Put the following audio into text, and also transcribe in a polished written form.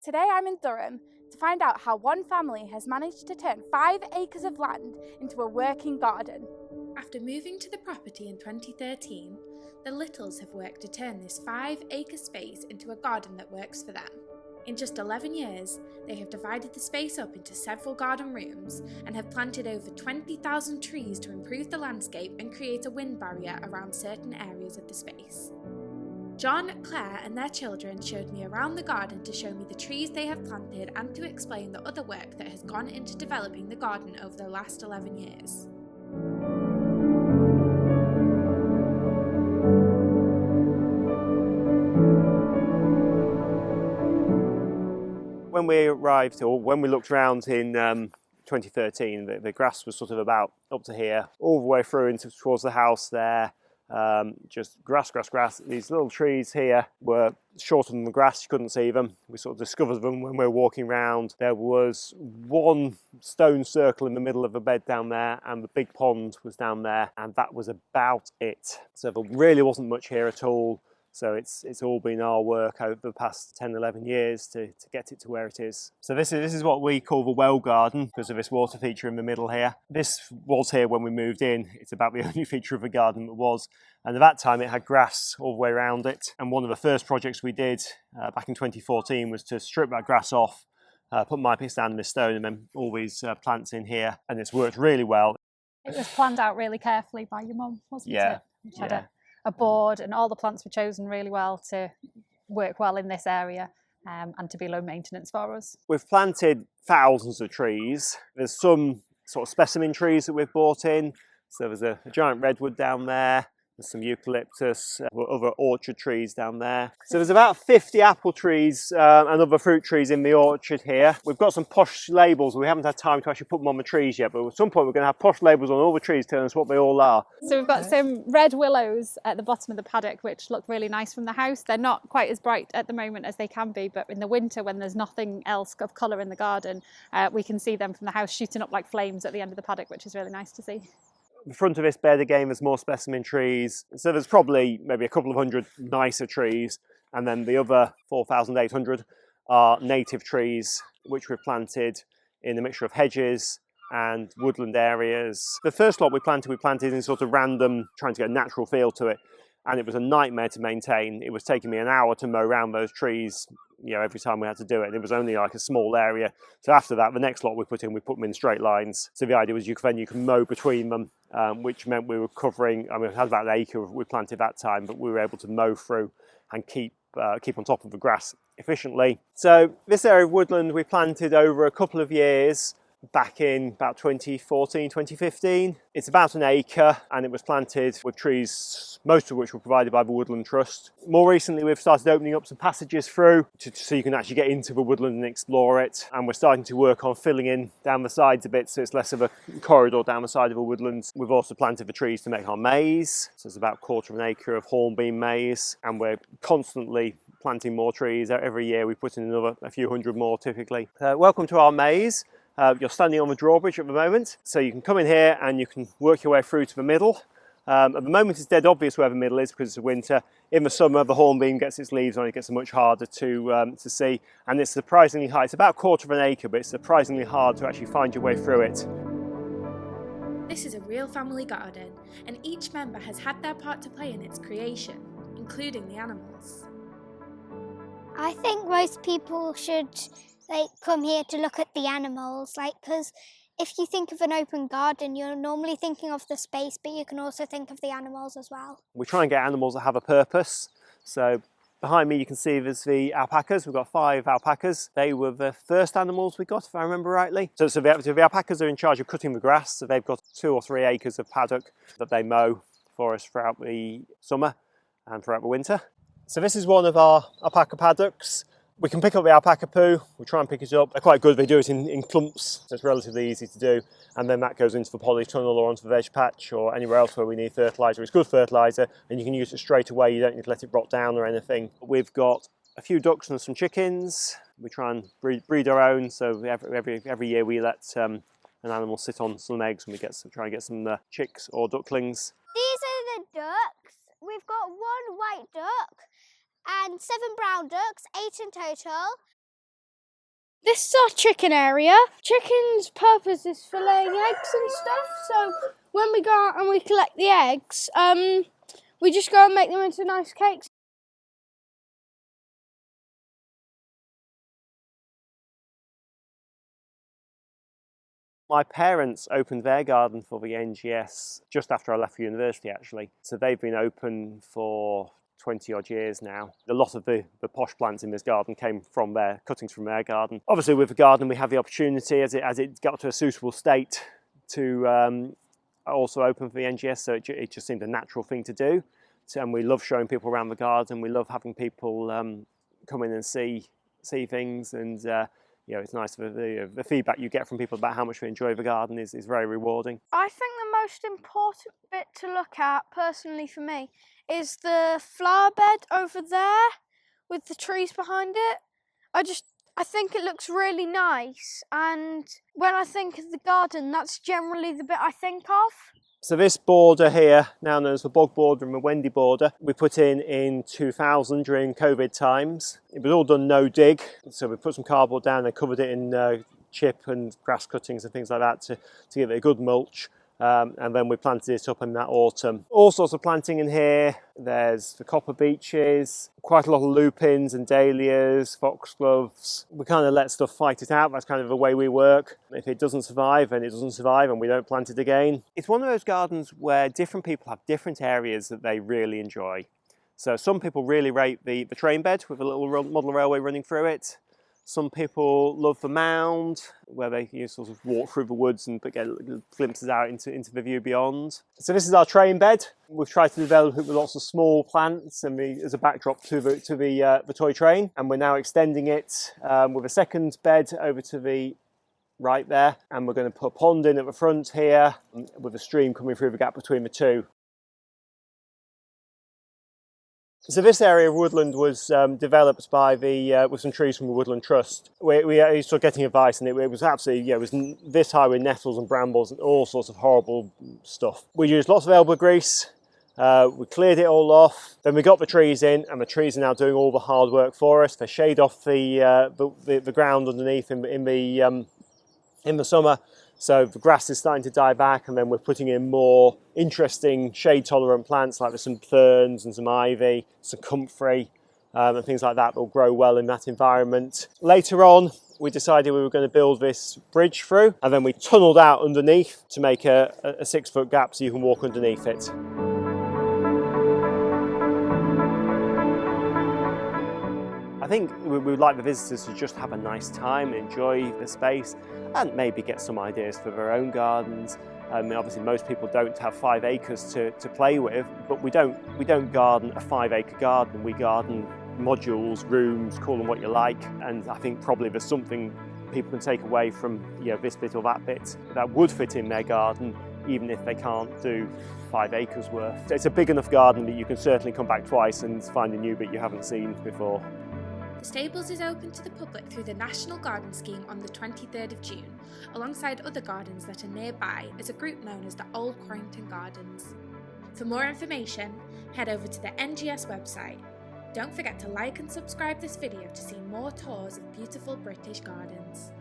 Today I'm in Durham to find out how one family has managed to turn 5 acres of land into a working garden. After moving to the property in 2013, the Littles have worked to turn this 5-acre space into a garden that works for them. In just 11 years, they have divided the space up into several garden rooms and have planted over 20,000 trees to improve the landscape and create a wind barrier around certain areas of the space. John, Claire and their children showed me around the garden to show me the trees they have planted and to explain the other work that has gone into developing the garden over the last 11 years. When we arrived, or when we looked around in 2013, the grass was sort of about up to here, all the way through into towards the house there. Just grass. These little trees here were shorter than the grass, you couldn't see them. We sort of discovered them when we were walking around. There was one stone circle in the middle of the bed down there, and the big pond was down there, and that was about it. So there really wasn't much here at all. So it's all been our work over the past 10, 11 years to get it to where it is. So this is what we call the well garden because of this water feature in the middle here. This was here when we moved in. It's about the only feature of the garden that was. And at that time it had grass all the way around it. And one of the first projects we did back in 2014 was to strip that grass off, put my pits down in this stone and then all these plants in here. And it's worked really well. It was planned out really carefully by your mum, wasn't it? She had a board and all the plants were chosen really well to work well in this area and to be low maintenance for us. We've planted thousands of trees. There's some sort of specimen trees that we've bought in. So there's a giant redwood down there. There's some eucalyptus, other orchard trees down there. So there's about 50 apple trees and other fruit trees in the orchard here. We've got some posh labels. We haven't had time to actually put them on the trees yet, but at some point we're going to have posh labels on all the trees telling us what they all are. So we've got some red willows at the bottom of the paddock which look really nice from the house. They're not quite as bright at the moment as they can be, but in the winter when there's nothing else of colour in the garden, we can see them from the house shooting up like flames at the end of the paddock, which is really nice to see. The front of this bed again, there's more specimen trees. So there's probably maybe a couple of hundred nicer trees, and then the other 4,800 are native trees which we've planted in a mixture of hedges and woodland areas. The first lot we planted in sort of random, trying to get a natural feel to it, and it was a nightmare to maintain. It was taking me an hour to mow around those trees, you know, every time we had to do it, and it was only like a small area. So after that, the next lot we put them in straight lines. So the idea was you can mow between them, which meant we were covering, I mean, we had about an acre we planted that time, but we were able to mow through and keep on top of the grass efficiently. So this area of woodland we planted over a couple of years, back in about 2014, 2015. It's about an acre and it was planted with trees, most of which were provided by the Woodland Trust. More recently we've started opening up some passages through so you can actually get into the woodland and explore it, and we're starting to work on filling in down the sides a bit so it's less of a corridor down the side of the woodlands. We've also planted the trees to make our maze, so it's about a quarter of an acre of Hornbeam Maze, and we're constantly planting more trees. Every year we put in a few hundred more typically. Welcome to our maze. You're standing on the drawbridge at the moment, so you can come in here and you can work your way through to the middle. At the moment it's dead obvious where the middle is because it's winter. In the summer the hornbeam gets its leaves on, it gets much harder to see, and it's surprisingly high. It's about a quarter of an acre, but it's surprisingly hard to actually find your way through it. This is a real family garden, and each member has had their part to play in its creation, including the animals. I think most people should come here to look at the animals, because if you think of an open garden, you're normally thinking of the space, but you can also think of the animals as well. We try and get animals that have a purpose. So behind me you can see there's the alpacas. We've got 5 alpacas. They were the first animals we got, if I remember rightly. So the alpacas are in charge of cutting the grass, so they've got 2 or 3 acres of paddock that they mow for us throughout the summer and throughout the winter. So this is one of our alpaca paddocks. We can pick up the alpaca poo, we try and pick it up. They're quite good, they do it in clumps, so it's relatively easy to do. And then that goes into the polytunnel or onto the veg patch or anywhere else where we need fertiliser. It's good fertiliser and you can use it straight away, you don't need to let it rot down or anything. We've got a few ducks and some chickens. We try and breed our own, so every year we let an animal sit on some eggs and we try and get some chicks or ducklings. These are the ducks. We've got 1 white duck and 7 brown ducks, 8 in total. This is our chicken area. Chicken's purpose is for laying eggs and stuff. So when we go out and we collect the eggs, we just go and make them into nice cakes. My parents opened their garden for the NGS just after I left for university, actually. So they've been open for 20 odd years now. A lot of the posh plants in this garden came from their cuttings from their garden. Obviously with the garden we have the opportunity as it got to a suitable state to also open for the NGS, so it just seemed a natural thing to do. And we love showing people around the garden. We love having people come in and see things, and you know, it's nice for the feedback you get from people about how much they enjoy the garden is very rewarding. I think the most important bit to look at, personally for me, is the flower bed over there with the trees behind it. I think it looks really nice, and when I think of the garden, that's generally the bit I think of. So this border here, now known as the bog border and the Wendy border, we put in 2000 during COVID times. It was all done no dig, so we put some cardboard down and covered it in chip and grass cuttings and things like that to give it a good mulch. And then we planted it up in that autumn. All sorts of planting in here. There's the copper beeches, quite a lot of lupins and dahlias, foxgloves. We kind of let stuff fight it out. That's kind of the way we work. If it doesn't survive, then it doesn't survive and we don't plant it again. It's one of those gardens where different people have different areas that they really enjoy. So some people really rate the train bed with a little model railway running through it. Some people love the Mound, where they sort of walk through the woods and get glimpses out into the view beyond. So this is our train bed. We've tried to develop it with lots of small plants and as a backdrop to the toy train. And we're now extending it with a second bed over to the right there. And we're going to put a pond in at the front here with a stream coming through the gap between the two. So this area of woodland was developed by with some trees from the Woodland Trust. We started getting advice, and it was absolutely, it was this high with nettles and brambles and all sorts of horrible stuff. We used lots of elbow grease. We cleared it all off. Then we got the trees in, and the trees are now doing all the hard work for us. They shade off the ground underneath in the summer. So the grass is starting to die back, and then we're putting in more interesting shade-tolerant plants, like there's some ferns and some ivy, some comfrey, and things like that will grow well in that environment. Later on, we decided we were going to build this bridge through, and then we tunnelled out underneath to make a 6-foot gap so you can walk underneath it. I think we would like the visitors to just have a nice time, enjoy the space, and maybe get some ideas for their own gardens. Obviously most people don't have 5 acres to play with, but we don't garden a 5-acre garden. We garden modules, rooms, call them what you like. And I think probably there's something people can take away from this bit or that bit that would fit in their garden, even if they can't do 5 acres worth. So it's a big enough garden that you can certainly come back twice and find a new bit you haven't seen before. The stables is open to the public through the National Garden Scheme on the 23rd of June, alongside other gardens that are nearby as a group known as the Old Quarrington Gardens. For more information, head over to the NGS website. Don't forget to like and subscribe this video to see more tours of beautiful British gardens.